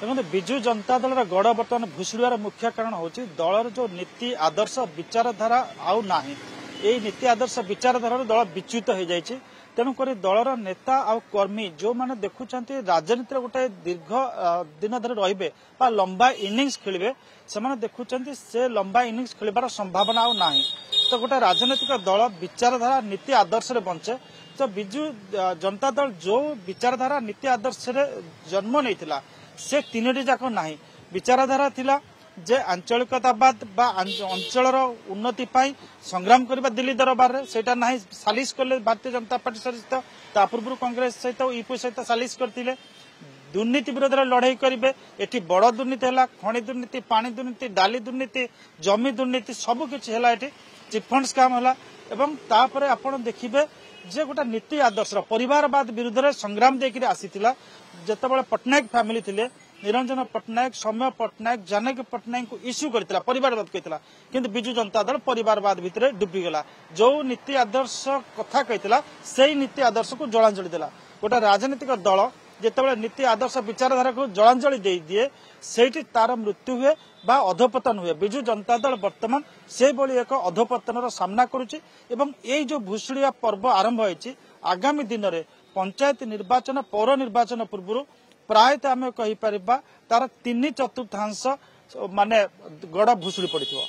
देखते विजु जनता दल गड़ बर्तमान भुशुड़ार मुख्य कारण हूँ दलर जो नीति आदर्श विचारधारा आउ ना यही नीति आदर्श विचारधारा दल विच्युत हो जाए तेणुक दलर नेता आउ कर्मी जो मैंने देखुं राजनीति गोटे दीर्घ दिन धरी रे लंबा इनिंग्स खेलिए से देखुं से लंबा इनिंग्स खेलार संभावना आउ ना तो गोटे राजनैतिक दल विचारधारा नीति आदर्श बंचे तो विजु जनता दल जो विचारधारा नीति आदर्श जन्म नहीं से तीनोटी जाक ना विचारधारा थिला जे आंचलिकतावाद बा अंचल उन्नति पाई संग्राम करबा दिल्ली दरबार रे सेटा नाही सालिश करले भारतीय जनता पार्टी सहित ता पूर्व कांग्रेस सहित यूपी सहित सालिश करथिले दुर्नीति विरोध में लड़ाई करेंगे एटी बड़ दुर्नीति है खनि दुर्नीति पानी दुर्नीति डाली दुर्नीति जमी दुर्नीति सबकिछि है चिटफंड स्काम है एवं तापर आपण देखिबे जे गोटा नीति आदर्श परिवारवाद विरुद्ध में संग्राम देकर आसीथिला जेतेबेले पटनायक फैमिली थिले निरंजन पटनायक सौम्य पटनायक जानकी पटनायक को इश्यू करथिला परिवारवाद कहथिला किंतु विजु जनता दल परिवारवाद भितर डुबी गला जो नीति आदर्श कथा कहथिला सेही नीति आदर्श को जलांजलि देला गोटा राजनीतिक दल जेतेबेले नीति आदर्श विचारधारा को जलांजलि दे दिए सेठी तार मृत्यु हुए बा अधोपतन हुए विजु जनता दल वर्तमान से भली एक अधोपतन सामना करुछि एवं एई जो भुशुड़िया पर्व आरंभ होइछि आगामी दिन में पंचायत निर्वाचन पौर निर्वाचन पूर्व प्रायतः आम कही पारिबा तार 3/4 माने गड़ भुशुड़ी पड़िथिबो।